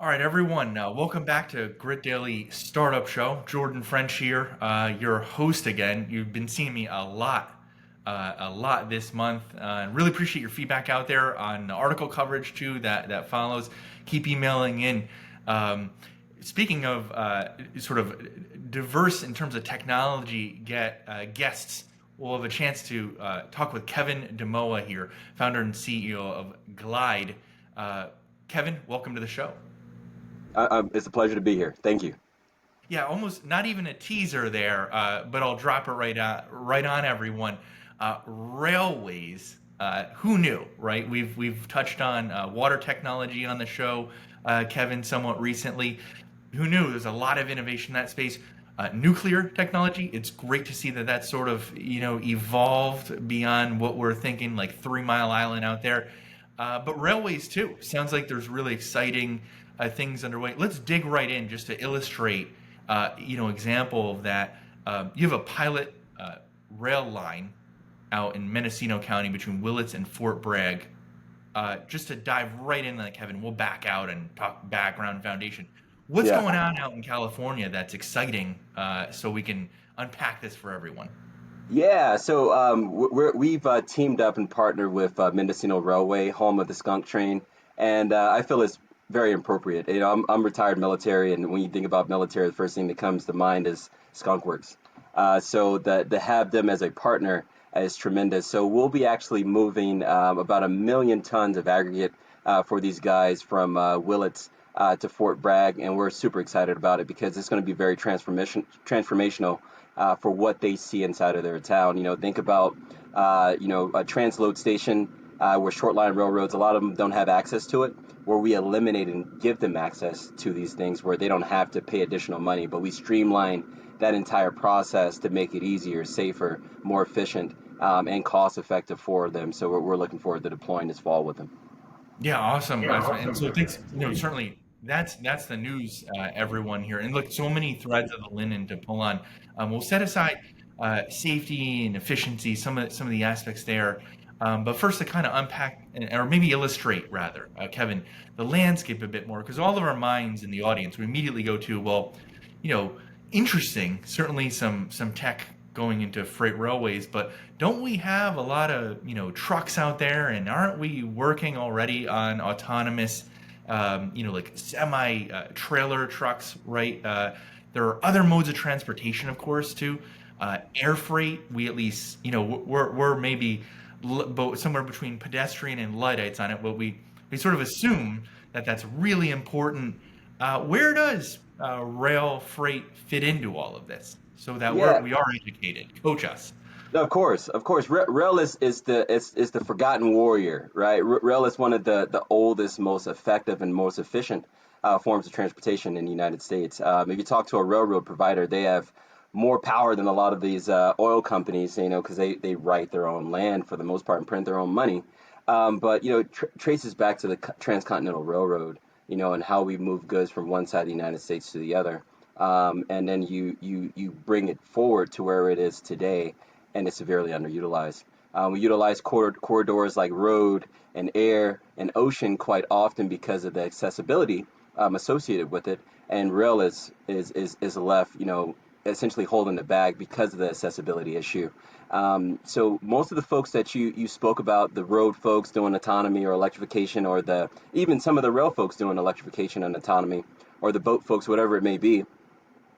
All right, everyone. Welcome back to Grit Daily Startup Show. Jordan French here, your host again. You've been seeing me a lot this month. And really appreciate your feedback out there on the article coverage too that follows. Keep emailing in. Um, Speaking of sort of diverse in terms of technology, guests. We'll have a chance to talk with Kevin Damoa here, founder and CEO of Glide. Uh, Kevin, welcome to the show. It's a pleasure to be here. Thank you. Yeah, almost not even a teaser there, but I'll drop it right on everyone. Railways. Who knew, right? We've touched on water technology on the show, Kevin, somewhat recently. Who knew? There's a lot of innovation in that space. Nuclear technology. It's great to see that that's sort of evolved beyond what we're thinking, like 3 Mile Island out there. But railways too. Sounds like there's really exciting things underway. Let's dig right in just to illustrate, example of that. You have a pilot rail line out in Mendocino County between Willits and Fort Bragg. Just to dive right in, like Kevin, we'll back out and talk background foundation. What's Yeah. going on out in California that's exciting, so we can unpack this for everyone? Yeah. We've teamed up and partnered with Mendocino Railway, home of the skunk train, and I feel it's very appropriate. I'm retired military, and when you think about military, the first thing that comes to mind is skunk works. So that to have them as a partner is tremendous. So we'll be actually moving about 1 million tons of aggregate for these guys from Willits to Fort Bragg, and we're super excited about it because it's going to be very transformational for what they see inside of their town. Think about a transload station where short line railroads, a lot of them don't have access to it, where we eliminate and give them access to these things where they don't have to pay additional money, but we streamline that entire process to make it easier, safer, more efficient, and cost effective for them. So we're looking forward to deploying this fall with them. Yeah, awesome. And so thanks, certainly that's the news, everyone here. And look, so many threads of the linen to pull on. We'll set aside safety and efficiency, some of the aspects there. But first, to kind of unpack or maybe illustrate rather, Kevin, the landscape a bit more, because all of our minds in the audience we immediately go to, well, you know, interesting. Certainly some tech going into freight railways, but don't we have a lot of trucks out there, and aren't we working already on autonomous, like semi trailer trucks, right? There are other modes of transportation, of course, too. Air freight, we at least, we're maybe somewhere between pedestrian and Luddites on it, but we sort of assume that that's really important. Where does rail freight fit into all of this so that Yeah. we are educated? Coach us. Of course. Rail is the forgotten warrior, right? Rail is one of the oldest, most effective, and most efficient forms of transportation in the United States. If you talk to a railroad provider, they have more power than a lot of these oil companies, because they write their own land for the most part and print their own money. But traces back to the transcontinental railroad, and how we move goods from one side of the United States to the other. And then you bring it forward to where it is today, and it's severely underutilized. We utilize corridors like road and air and ocean quite often because of the accessibility associated with it, and rail is left, essentially holding the bag because of the accessibility issue. So most of the folks that you spoke about, the road folks doing autonomy or electrification, or the even some of the rail folks doing electrification and autonomy, or the boat folks, whatever it may be,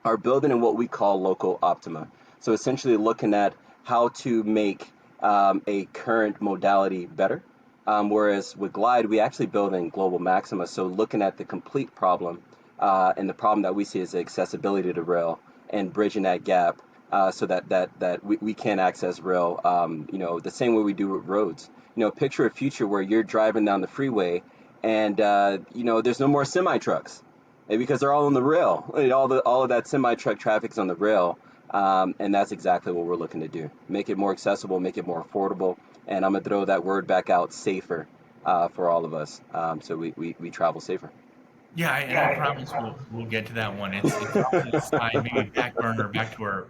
are building in what we call local optima. So essentially looking at how to make a current modality better. Whereas with Glide, we actually build in global maxima. So looking at the complete problem, and the problem that we see is the accessibility to rail and bridging that gap, so that we can access rail, the same way we do with roads. Picture a future where you're driving down the freeway and, there's no more semi trucks because they're all on the rail. All of that semi truck traffic's on the rail, and that's exactly what we're looking to do. Make it more accessible, make it more affordable, and I'm gonna throw that word back out: safer, for all of us, so we travel safer. Yeah, and I promise we'll get to that one. It's off to the side, maybe back burner, back to our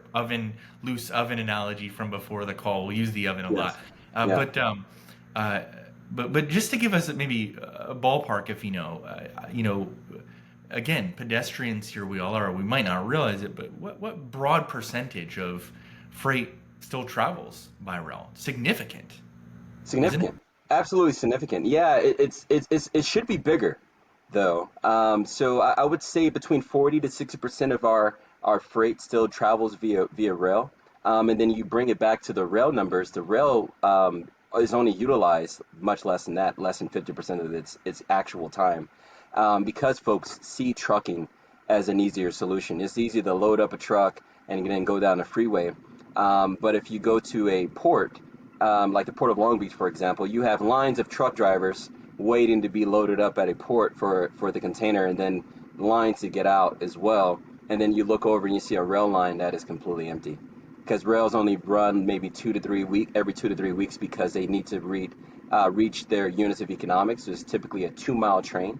loose oven analogy from before the call. We'll use the oven a Yes. lot, Yeah. uh, but just to give us maybe a ballpark, if again, pedestrians here, we all are. We might not realize it, but what broad percentage of freight still travels by rail? Significant, isn't it? Significant, absolutely significant. Yeah, it should be bigger, though. So I would say between 40 to 60% of our freight still travels via rail. And then you bring it back to the rail numbers. The rail is only utilized much less than that, less than 50% of its actual time, because folks see trucking as an easier solution. It's easy to load up a truck and then go down the freeway. But if you go to a port, like the Port of Long Beach, for example, you have lines of truck drivers waiting to be loaded up at a port for the container, and then lines to get out as well. And then you look over and you see a rail line that is completely empty because rails only run maybe every 2 to 3 weeks because they need to reach their units of economics. So it's typically a 2 mile train.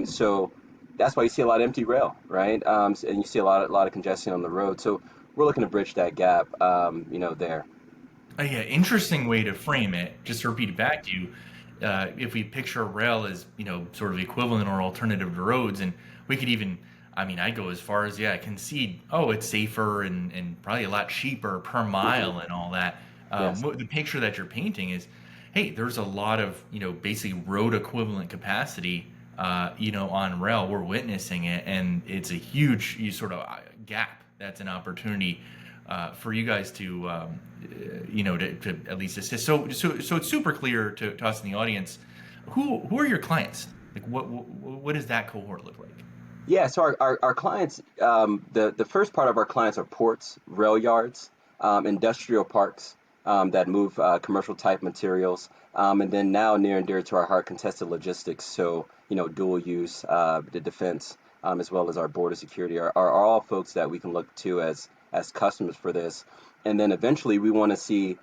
So that's why you see a lot of empty rail, right? And you see a lot of congestion on the road. So we're looking to bridge that gap, there. Yeah, interesting way to frame it. Just to repeat it back to you, if we picture rail as sort of equivalent or alternative to roads, and we could even, I mean, I go as far as yeah, concede. Oh, it's safer and probably a lot cheaper per Hmm. mile and all that. Yes. The picture that you're painting is, hey, there's a lot of basically road equivalent capacity, on rail. We're witnessing it, and it's a huge sort of gap. That's an opportunity for you guys to, to at least assist. So it's super clear to us in the audience. Who are your clients? Like, what does that cohort look like? Yeah, so our clients, the first part of our clients are ports, rail yards, industrial parks that move commercial type materials, and then now near and dear to our heart, contested logistics. So, dual use, the defense, as well as our border security are all folks that we can look to as customers for this. And then eventually we want to see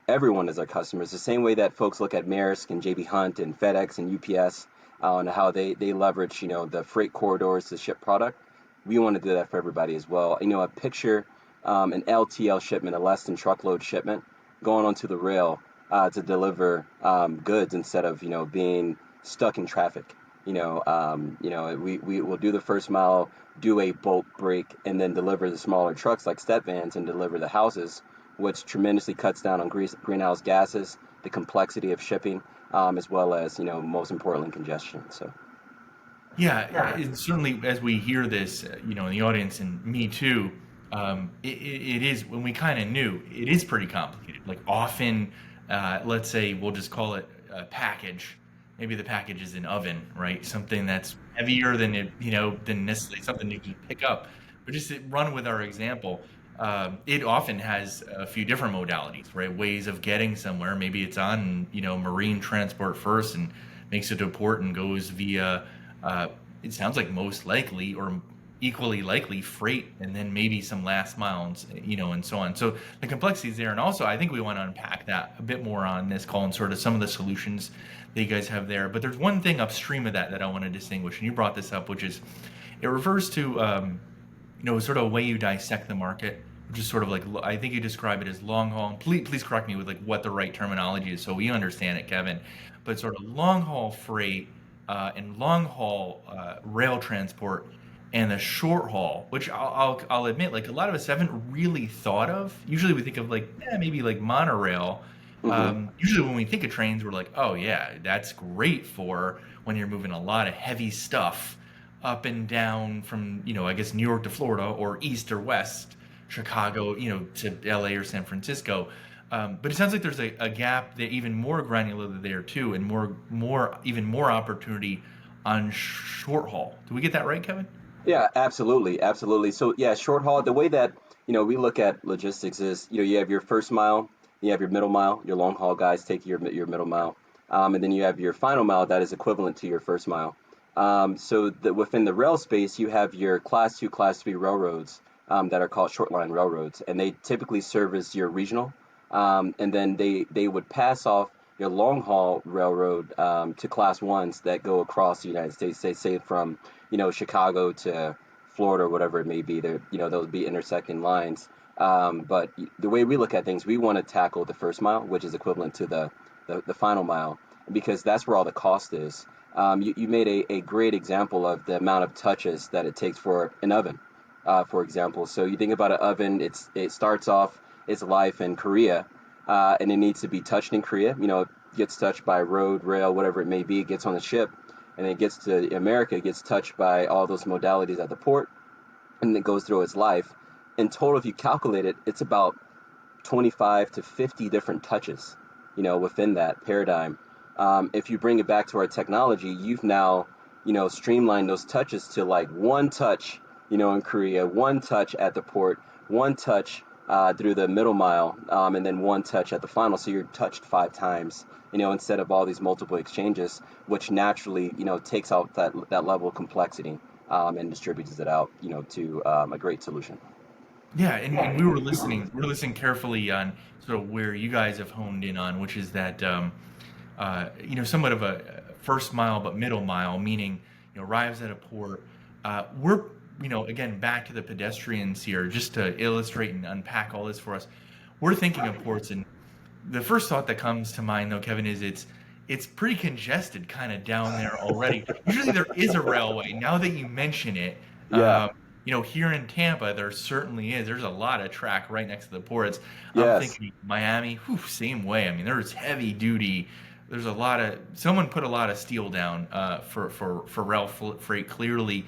everyone as our customers, the same way that folks look at Maersk and JB Hunt and FedEx and UPS on how they leverage, the freight corridors to ship product. We want to do that for everybody as well. A picture, an LTL shipment, a less than truckload shipment, going onto the rail to deliver goods instead of, being stuck in traffic. We will do the first mile, do a bulk break, and then deliver the smaller trucks like step vans and deliver the houses, which tremendously cuts down on greenhouse gases, the complexity of shipping, as well as, most importantly, congestion. So, Yeah, certainly as we hear this, in the audience and me too, it is when we kind of knew it is pretty complicated. Like often, let's say we'll just call it a package. Maybe the package is an oven, right? Something that's heavier than than necessarily something you can pick up. But just to run with our example, it often has a few different modalities, right? Ways of getting somewhere. Maybe it's on, marine transport first and makes it to a port and goes via uh, it sounds like most likely or equally likely freight and then maybe some last miles, and so on. So the complexity is there. And also, I think we want to unpack that a bit more on this call and sort of some of the solutions that you guys have there. But there's one thing upstream of that I want to distinguish. And you brought this up, which is it refers to, sort of a way you dissect the market, which is sort of like, I think you describe it as long haul. Please correct me with like what the right terminology is so we understand it, Kevin. But sort of long haul freight and long haul rail transport and the short haul, which I'll admit, like a lot of us haven't really thought of. Usually we think of like, maybe like monorail. hmm Usually when we think of trains, we're like, oh yeah, that's great for when you're moving a lot of heavy stuff up and down from, I guess New York to Florida or east or west, Chicago, to LA or San Francisco. But it sounds like there's a gap that even more granular there too, and even more opportunity on short haul. Do we get that right, Kevin? Yeah, absolutely, absolutely. So yeah, short haul. The way that we look at logistics is you have your first mile, you have your middle mile. Your long haul guys take your middle mile, and then you have your final mile that is equivalent to your first mile. Within the rail space, you have your class two, class three railroads that are called short line railroads, and they typically service your regional, and then they would pass off your long haul railroad to class ones that go across the United States. They say from Chicago to Florida or whatever it may be. There those be intersecting lines. But the way we look at things, we want to tackle the first mile, which is equivalent to the final mile. because that's where all the cost is. You made a great example of the amount of touches that it takes for an oven, for example. So you think about an oven, it starts off its life in Korea, and it needs to be touched in Korea. It gets touched by road, rail, whatever it may be. It gets on the ship, and it gets to America. It gets touched by all those modalities at the port, and it goes through its life. In total, if you calculate it, it's about 25 to 50 different touches, within that paradigm. If you bring it back to our technology, you've now, streamlined those touches to like one touch, in Korea, one touch at the port, one touch through the middle mile, and then one touch at the final. So you're touched 5 times, instead of all these multiple exchanges, which naturally, takes out that level of complexity, and distributes it out, to a great solution. Yeah, and we were listening carefully on sort of where you guys have honed in on, which is that somewhat of a first mile but middle mile, meaning arrives at a port. We're again back to the pedestrians here, just to illustrate and unpack all this for us. We're thinking of ports, and the first thought that comes to mind, though, Kevin, is it's pretty congested, kind of down there already. Usually there is a railway. Now that you mention it, Yeah. here in Tampa, there certainly is. There's a lot of track right next to the ports. I'm Yes. thinking Miami, whew, same way. I mean, there's heavy duty. There's a lot of someone put a lot of steel down for rail freight. Clearly,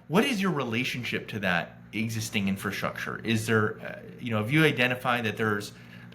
what is your relationship to that existing infrastructure? Is there, have you identified that there's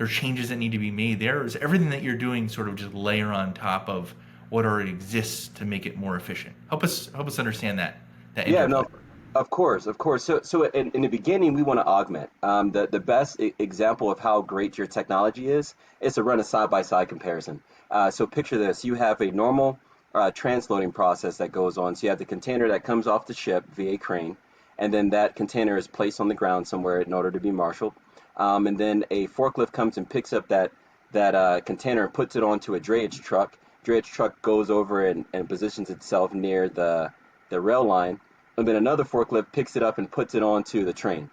changes that need to be made there? Or is everything that you're doing sort of just layer on top of what already exists to make it more efficient? Help us understand that Yeah, interplay. no, of course, of course. So in the beginning, we want to augment. The best example of how great your technology is to run a side-by-side comparison. So picture this: you have a normal transloading process that goes on. So you have the container that comes off the ship via crane, and then that container is placed on the ground somewhere in order to be marshaled. And then a forklift comes and picks up that container and puts it onto a drayage truck. Drayage truck goes over and positions itself near the rail line, and then another forklift picks it up and puts it onto the train.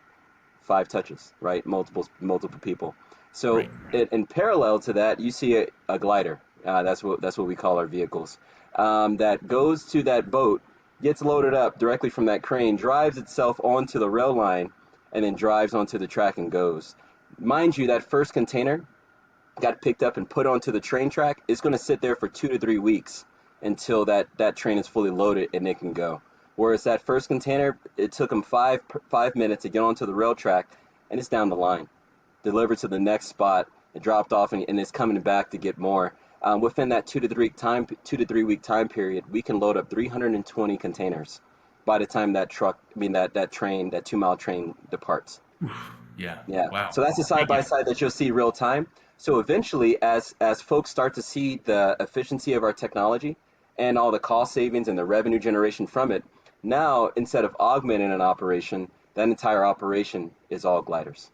5 touches, right? Multiple people. So Right. in parallel to that, you see a glider. That's what we call our vehicles. That goes to that boat, gets loaded up directly from that crane, drives itself onto the rail line, and then drives onto the track and goes. Mind you, that first container got picked up and put onto the train track. It's going to sit there for 2 to 3 weeks until that train is fully loaded and it can go. Whereas that first container, it took them 5 minutes to get onto the rail track, and it's down the line, delivered to the next spot, it dropped off, and it's coming back to get more. Within that 2 to 3 week time period, we can load up 320 containers by the time that train, that 2 mile train departs. Yeah. Yeah. Wow. So that's a side Thank you. by side that you'll see real time. So eventually, as folks start to see the efficiency of our technology and all the cost savings and the revenue generation from it, now instead of augmenting an operation, that entire operation is all gliders.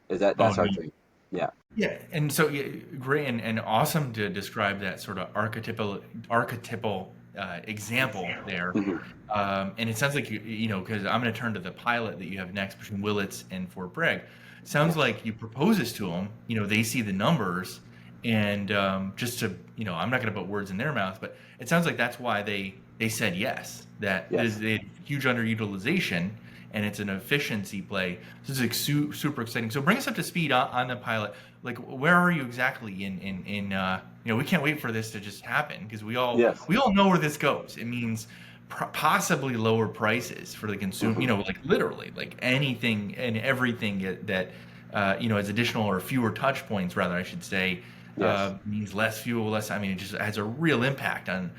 Oh That's our no. dream. Yeah. Yeah, and so yeah, great and awesome to describe that sort of archetypal example there. Hmm. And it sounds like because I'm going to turn to the pilot that you have next between Willits and Fort Bragg. Sounds Yes. like you propose this to them. They see the numbers, and just to I'm not going to put words in their mouth, but it sounds like that's why they said yes. That there's Yes. a huge underutilization, and it's an efficiency play. So it's like super exciting. So bring us up to speed on the pilot. Like, where are you exactly in we can't wait for this to just happen because we all Yes. we all know where this goes. It means possibly lower prices for the consumer, Hmm. like literally, like anything and everything that as additional or fewer touch points, rather, I should say, Yes. means less fuel, less. I mean, it just has a real impact on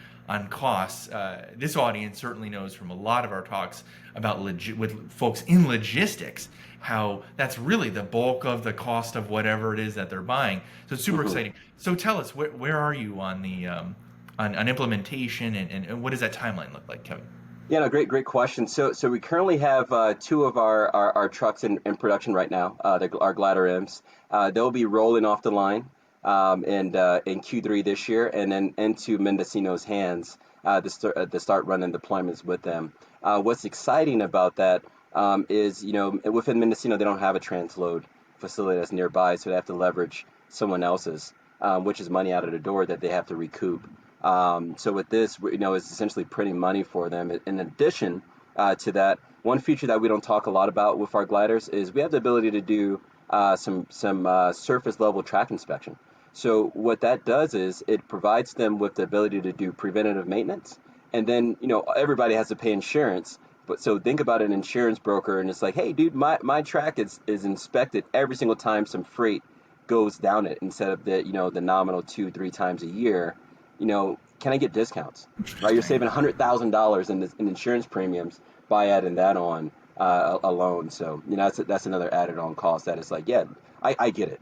costs. This audience certainly knows from a lot of our talks about with folks in logistics how that's really the bulk of the cost of whatever it is that they're buying. So it's super Hmm. exciting. So tell us, where are you on the on implementation, and what does that timeline look like, Kevin? Yeah, no, great question. So we currently have two of our trucks in production right now, our Glider M's. They'll be rolling off the line in Q3 this year, and then into Mendocino's hands to start running deployments with them. What's exciting about that is, within Mendocino, they don't have a transload facility that's nearby, so they have to leverage someone else's. which is money out of the door that they have to recoup. So with this, it's essentially printing money for them. In addition to that, one feature that we don't talk a lot about with our gliders is we have the ability to do some surface level track inspection. So what that does is it provides them with the ability to do preventative maintenance. And then, everybody has to pay insurance. But so think about an insurance broker and it's like, hey, dude, my track is inspected every single time some freight goes down it instead of the nominal 2-3 times a year. Can I get discounts? Right? You're saving $100,000 in insurance premiums by adding that on alone. So, that's another added on cost that is like, yeah, I get it.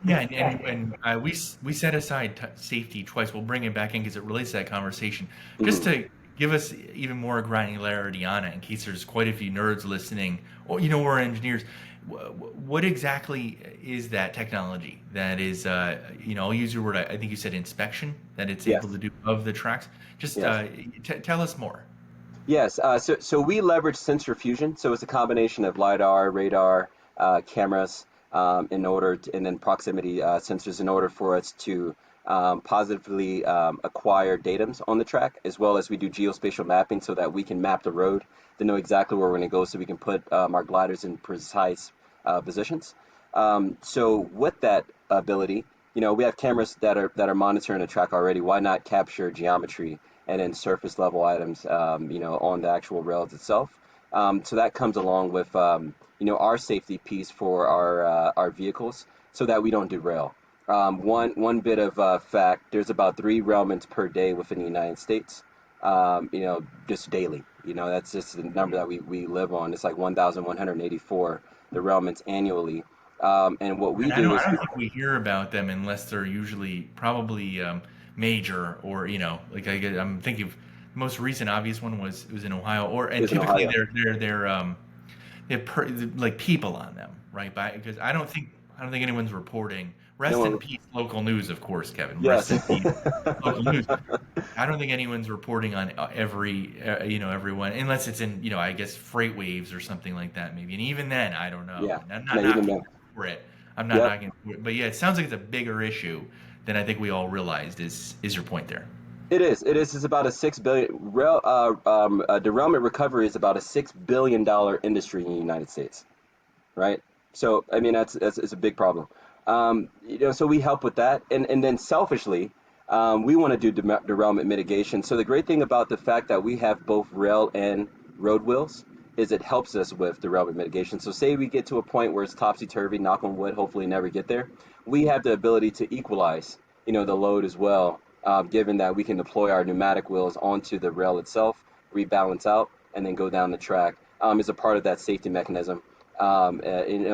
Yeah, and we set aside safety twice. We'll bring it back in because it relates to that conversation, just Mhm. to give us even more granularity on it, in case there's quite a few nerds listening, or or engineers. What exactly is that technology that is? I'll use your word. I think you said inspection that it's able Yes. to do of the tracks. Just Yes. tell us more. Yes, so we leverage sensor fusion. So it's a combination of lidar, radar, cameras, and then proximity sensors in order for us to positively acquire datums on the track, as well as we do geospatial mapping so that we can map the road to know exactly where we're going to go, so we can put our gliders in precise positions. So with that ability, we have cameras that are monitoring the track already. Why not capture geometry and then surface level items, on the actual rails itself? So that comes along with, our safety piece for our vehicles, so that we don't derail. One bit of fact: there's about 3 derailments per day within the United States. Just daily. That's just the number that we live on. It's like 1,184 derailments annually. And what we And I do don't, I is, don't think we hear about them unless they're usually probably major, or like I'm thinking of the most recent obvious one was in Ohio, and is in typically Ohio. they have like people on them, right? Because I don't think anyone's reporting. No Rest in one. peace, local news, of course, Kevin. Rest Yes. in peace, local news. I don't think anyone's reporting on everyone, unless it's in, I guess, freight waves or something like that, maybe. And even then, I don't know. Yeah. And I'm No, not even knocking then. them for it. I'm not Yep. knocking for it. But yeah, it sounds like it's a bigger issue than I think we all realized. Is your point there? It is. It is. It's about a 6 billion derailment recovery is about a $6 billion industry in the United States, right? So I mean that's it's a big problem. So we help with that, and then selfishly, we want to do derailment mitigation. So the great thing about the fact that we have both rail and road wheels is it helps us with derailment mitigation. So say we get to a point where it's topsy turvy, knock on wood, hopefully never get there. We have the ability to equalize, the load as well, given that we can deploy our pneumatic wheels onto the rail itself, rebalance out, and then go down the track, as a part of that safety mechanism.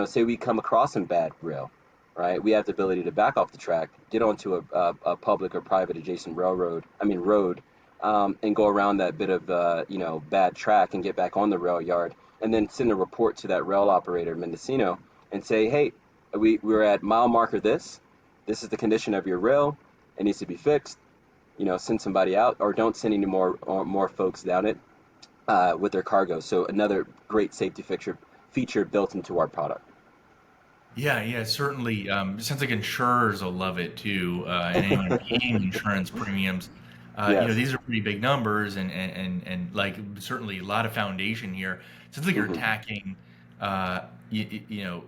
Say we come across some bad rail, right? We have the ability to back off the track, get onto a public or private adjacent road, and go around that bit of bad track and get back on the rail yard, and then send a report to that rail operator, Mendocino, and say, hey, we're at mile marker this. This is the condition of your rail. It needs to be fixed. Send somebody out, or don't send any more folks down it with their cargo. So another great safety feature built into our product. Yeah, yeah, certainly. It sounds like insurers will love it too, and anyone paying insurance premiums. Yes. These are pretty big numbers, and like certainly a lot of foundation here. Sounds like you're Hmm. attacking,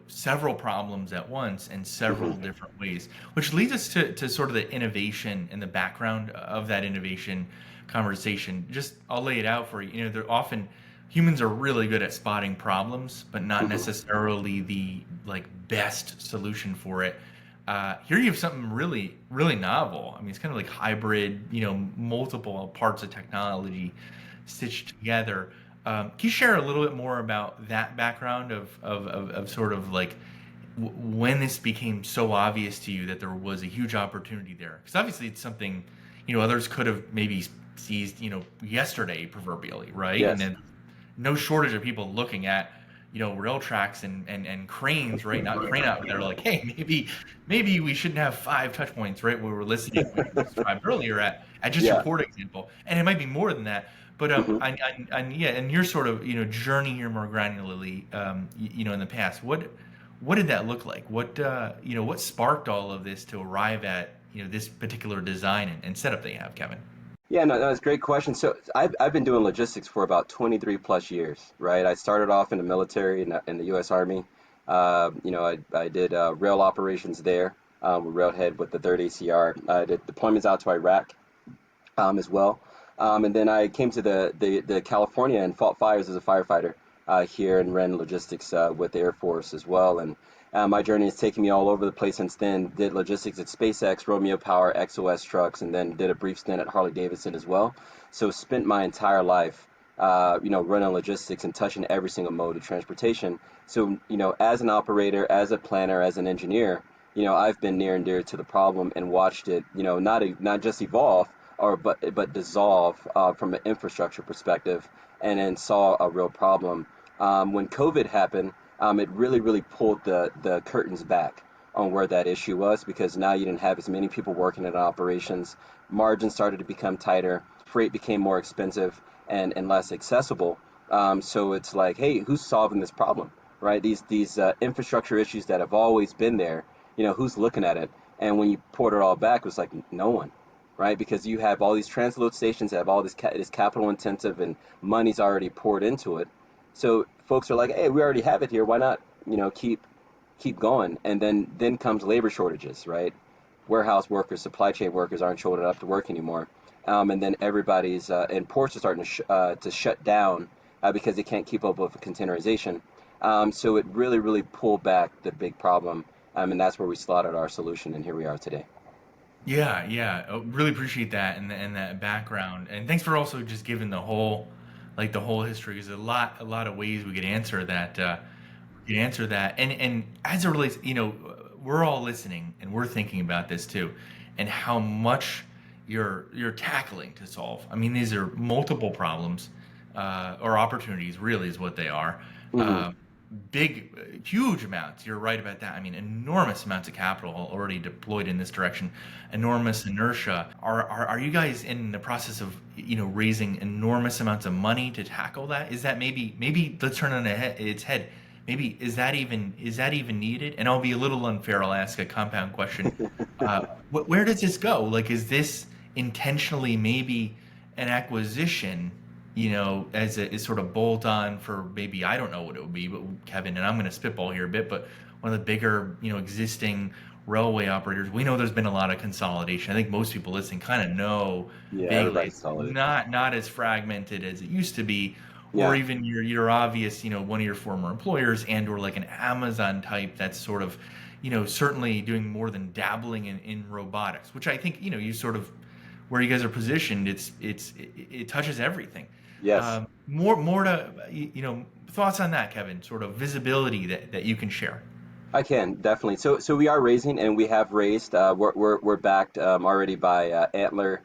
several problems at once in several Hmm. different ways, which leads us to sort of the innovation and the background of that innovation conversation. Just I'll lay it out for you. They're often humans are really good at spotting problems, but not Hmm. necessarily the like best solution for it. Here you have something really, really novel. I mean, it's kind of like hybrid, multiple parts of technology stitched together. Can you share a little bit more about that background of sort of like when this became so obvious to you that there was a huge opportunity there? Because obviously it's something, others could have maybe seized, yesterday proverbially, right? And Yes. then no shortage of people looking at rail tracks and cranes, right? Not crane out there, like, hey, maybe we shouldn't have 5 touch points, right? Where we're listening, what you described earlier at just your Yeah. port example, and it might be more than that. But Hmm. yeah, and your sort of journey here more granularly, in the past, what did that look like? What sparked all of this to arrive at this particular design and setup that you have, Kevin? Yeah, no, that's a great question. So I've been doing logistics for about 23 plus years, right? I started off in the military in the U.S. Army. I did rail operations there, railhead with the 3rd ACR. I did deployments out to Iraq as well. And then I came to the California and fought fires as a firefighter here and ran logistics with the Air Force as well. And my journey has taken me all over the place since then. Did logistics at SpaceX, Romeo Power, XOS Trucks, and then did a brief stint at Harley Davidson as well. So spent my entire life, running logistics and touching every single mode of transportation. So, as an operator, as a planner, as an engineer, I've been near and dear to the problem and watched it, not just evolve or but dissolve from an infrastructure perspective, and then saw a real problem. When COVID happened, it really pulled the curtains back on where that issue was, because now you didn't have as many people working in operations. Margins started to become tighter. Freight became more expensive and less accessible. So it's like, hey, who's solving this problem, right? These infrastructure issues that have always been there, who's looking at it? And when you poured it all back, it was like no one, right? Because you have all these transload stations that have all this capital intensive and money's already poured into it. So folks are like, hey, we already have it here. Why not, keep going? And then comes labor shortages, right? Warehouse workers, supply chain workers aren't showing up to work anymore. And then everybody's and ports are starting to shut down because they can't keep up with containerization. So it really pulled back the big problem, and that's where we slotted our solution, and here we are today. Yeah, yeah. Really appreciate that and that background. And thanks for also just giving the whole history. There's a lot of ways we could answer that. We could answer that. And as it relates, we're all listening and we're thinking about this too, and how much you're tackling to solve. I mean, these are multiple problems, or opportunities. Really, is what they are. Hmm. Huge amounts. You're right about that. I mean, enormous amounts of capital already deployed in this direction, enormous inertia. Are you guys in the process of raising enormous amounts of money to tackle that? Is that maybe let's turn it on its head. Maybe is that even needed? And I'll be a little unfair. I'll ask a compound question. Where does this go? Like, is this intentionally maybe an acquisition, as a is sort of bolt on for maybe I don't know what it would be, but Kevin, and I'm going to spitball here a bit, but one of the bigger, existing railway operators, we know there's been a lot of consolidation. I think most people listening kind of know Yeah, vaguely everybody's it's solid. not as fragmented as it used to be, or Yeah. even your obvious, one of your former employers and or like an Amazon type that's sort of, certainly doing more than dabbling in robotics, which I think, you sort of where you guys are positioned, it touches everything. Yes. More to thoughts on that, Kevin. Sort of visibility that you can share. I can definitely. So we are raising, and we have raised. We're backed already by Antler,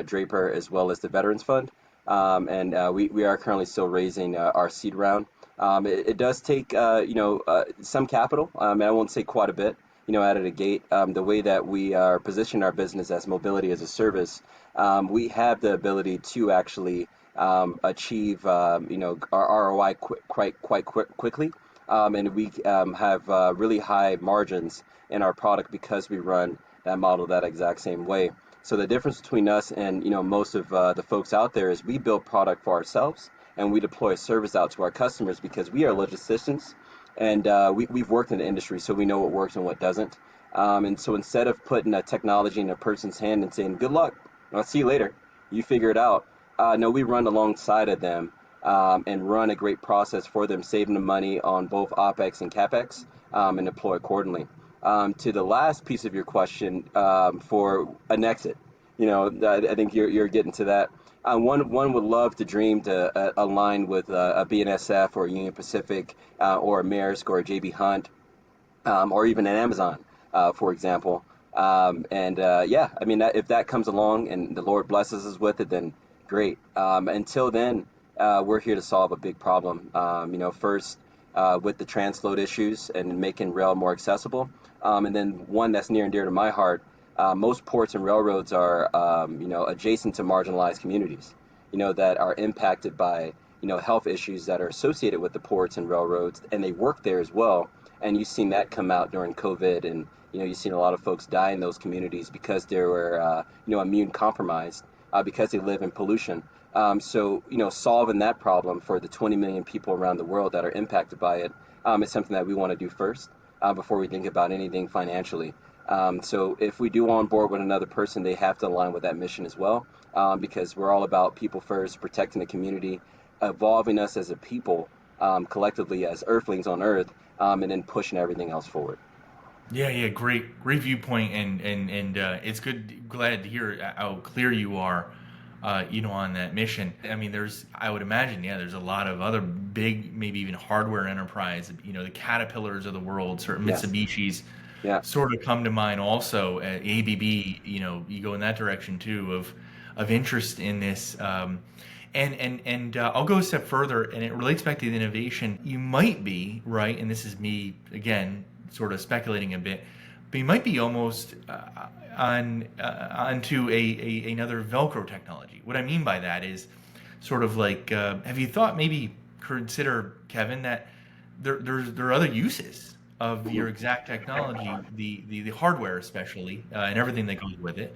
Draper, as well as the Veterans Fund, and we are currently still raising our seed round. It does take some capital. I won't say quite a bit. Out of the gate, the way that we are positioning our business as mobility as a service, we have the ability to actually achieve our ROI quite quickly, and we have really high margins in our product because we run that model that exact same way. So the difference between us and most of the folks out there is we build product for ourselves and we deploy a service out to our customers because we are logisticians, and we've worked in the industry, so we know what works and what doesn't. And so instead of putting a technology in a person's hand and saying, "Good luck, I'll see you later, you figure it out," no, we run alongside of them and run a great process for them, saving them money on both OPEX and CAPEX, and deploy accordingly. To the last piece of your question, for an exit, I think you're getting to that. One would love to dream to align with a BNSF or a Union Pacific, or a Maersk or a JB Hunt, or even an Amazon, for example. And yeah, I mean, if that comes along and the Lord blesses us with it, then great. Until then, we're here to solve a big problem. First, with the transload issues and making rail more accessible. And then one that's near and dear to my heart, most ports and railroads are, adjacent to marginalized communities, that are impacted by health issues that are associated with the ports and railroads, and they work there as well. And you've seen that come out during COVID, and you've seen a lot of folks die in those communities because they were immune compromised because they live in pollution. So solving that problem for the 20 million people around the world that are impacted by it is something that we want to do first before we think about anything financially. So if we do on board with another person, they have to align with that mission as well, because we're all about people first, protecting the community, evolving us as a people, collectively as earthlings on Earth, and then pushing everything else forward. Yeah, yeah, great viewpoint, and it's good. Glad to hear how clear you are, on that mission. I mean, I would imagine, yeah, there's a lot of other big, maybe even hardware enterprise, the Caterpillars of the world, certain Yes. Mitsubishis, Yeah. sort of come to mind also. ABB, you go in that direction too of interest in this. And I'll go a step further, and it relates back to the innovation. You might be right, and this is me again, sort of speculating a bit, but you might be almost onto another Velcro technology. What I mean by that is sort of like, have you thought, maybe consider, Kevin, that there are other uses of Mhm. your exact technology, the hardware especially, and everything that goes with it,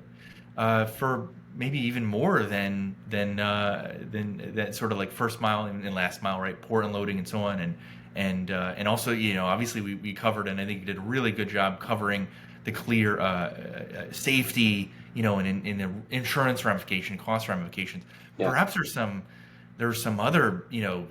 for maybe even more than that sort of like first mile and last mile, right? Port and loading and so on, and also, obviously we covered, and I think you did a really good job covering the clear safety, and in the insurance ramification, cost ramifications. Yeah. Perhaps there's some other,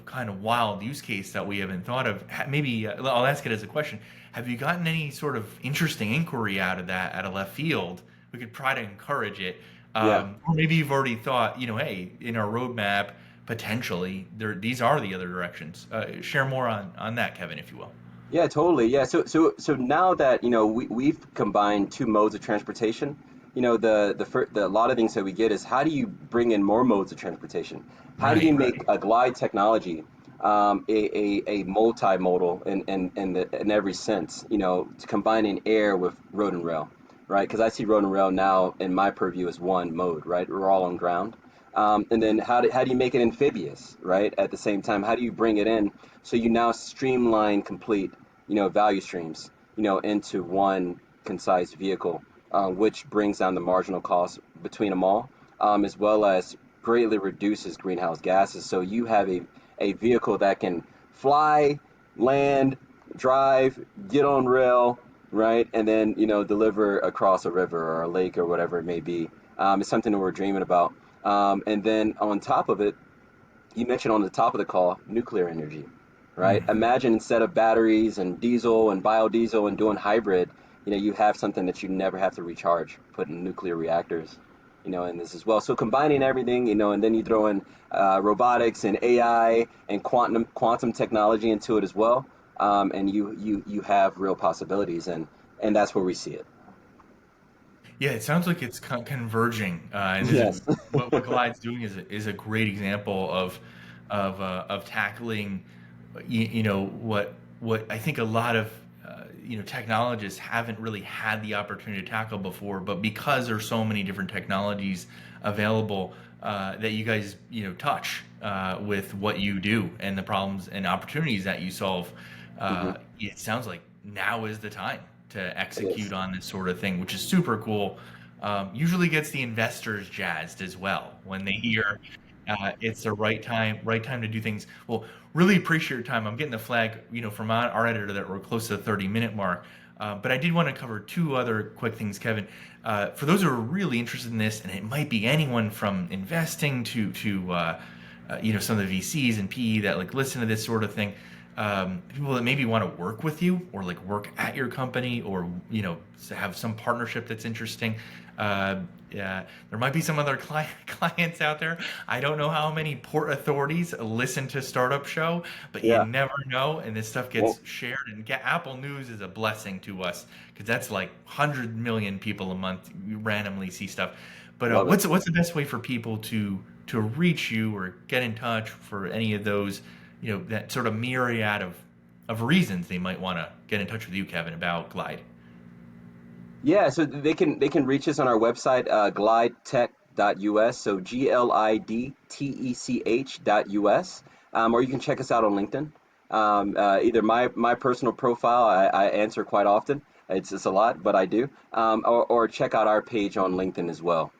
kind of wild use case that we haven't thought of. Maybe I'll ask it as a question. Have you gotten any sort of interesting inquiry out of that, out of left field? We could try to encourage it. Yeah. Or maybe you've already thought, hey, in our roadmap, potentially, these are the other directions. Share more on that, Kevin, if you will. Yeah, totally. Yeah. So now that we've combined two modes of transportation, a lot of things that we get is, how do you bring in more modes of transportation? How do you Right, make a glide technology a multimodal in every sense? Combining air with road and rail, right? Because I see road and rail now in my purview as one mode, right? We're all on ground. And then how do you make it amphibious, right? At the same time, how do you bring it in so you now streamline complete value streams, into one concise vehicle, which brings down the marginal cost between them all, as well as greatly reduces greenhouse gases. So you have a vehicle that can fly, land, drive, get on rail, right, and then deliver across a river or a lake or whatever it may be. It's something that we're dreaming about. And then on top of it, you mentioned on the top of the call, nuclear energy, right? Mm. Imagine, instead of batteries and diesel and biodiesel and doing hybrid, you have something that you never have to recharge, put in nuclear reactors, in this as well. So combining everything, and then you throw in robotics and AI and quantum technology into it as well, and you have real possibilities, and that's where we see it. Yeah, it sounds like it's converging, and this is Yes. what Glide's doing is a great example of tackling, what I think a lot of technologists haven't really had the opportunity to tackle before, but because there's so many different technologies available, that you guys touch, with what you do and the problems and opportunities that you solve, Hmm. it sounds like now is the time to It execute is. on this sort of thing, which is super cool. Usually gets the investors jazzed as well when they hear, it's the right time to do things. Well, really appreciate your time. I'm getting the flag, from our editor that we're close to the 30-minute mark. But I did want to cover two other quick things, Kevin. For those who are really interested in this, and it might be anyone from investing to some of the VCs and PE that like listen to this sort of thing. People that maybe want to work with you or like work at your company, or have some partnership that's interesting. Yeah, there might be some other clients out there. I don't know how many port authorities listen to Startup Show, but you Yeah. never know. And this stuff Well, gets shared. And Apple News is a blessing to us, because that's like 100 million people a month you randomly see stuff. But love it. what's the best way for people to reach you or get in touch for any of those, that sort of myriad of reasons they might want to get in touch with you, Kevin, about Glide? Yeah, so they can reach us on our website, glidetech.us. So GLIDTECH.us. or you can check us out on LinkedIn. Either my personal profile, I answer quite often. It's a lot, but I do. Or check out our page on LinkedIn as well.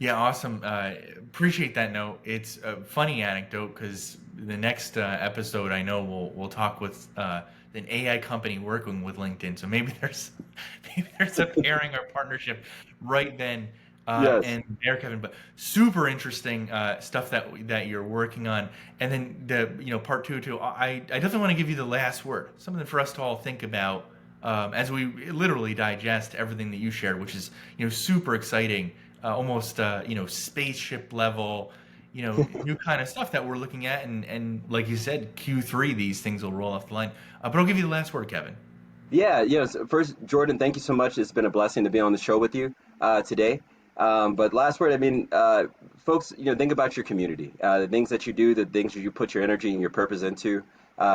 Yeah, awesome. Appreciate that note. It's a funny anecdote because the next episode I know we'll talk with an AI company working with LinkedIn. So maybe there's maybe there's a pairing or partnership right then Yes. and there, Kevin. But super interesting stuff that you're working on. And then the part two too. I definitely want to give you the last word, something for us to all think about as we literally digest everything that you shared, which is super exciting, almost spaceship level, new kind of stuff that we're looking at, and like you said, Q3 these things will roll off the line. But I'll give you the last word, Kevin. Yeah, yes. First, Jordan, thank you so much. It's been a blessing to be on the show with you today. But last word, I mean, folks, think about your community, the things that you do, the things that you put your energy and your purpose into.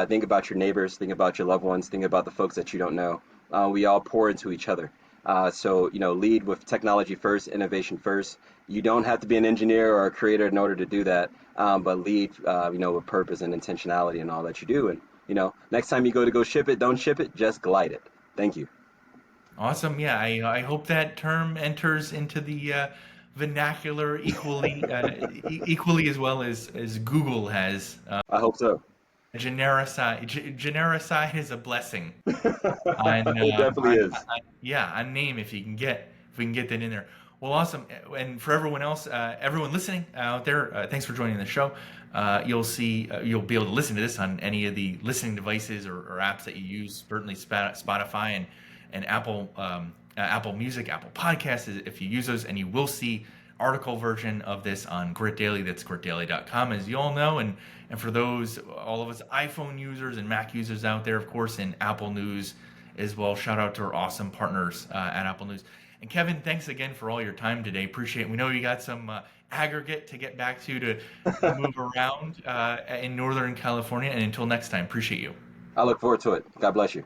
Think about your neighbors, think about your loved ones, think about the folks that you don't know. We all pour into each other. So, lead with technology first, innovation first. You don't have to be an engineer or a creator in order to do that, but lead, with purpose and intentionality in all that you do. And next time you go ship it, don't ship it, just glide it. Thank you. Awesome. Yeah, I hope that term enters into the vernacular equally as well as Google has. I hope so. Genericide is a blessing. On, It definitely is. yeah, on name if we can get that in there. Well, awesome. And for everyone else, everyone listening out there, thanks for joining the show. You'll be able to listen to this on any of the listening devices or apps that you use. Certainly Spotify and Apple Music, Apple Podcasts, if you use those, and you will see article version of this on Grit Daily. That's gritdaily.com, as you all know. And for those, all of us iPhone users and Mac users out there, of course, in Apple News as well. Shout out to our awesome partners at Apple News. And Kevin, thanks again for all your time today. Appreciate it. We know you got some aggregate to get back to move around in Northern California. And until next time, appreciate you. I look forward to it. God bless you.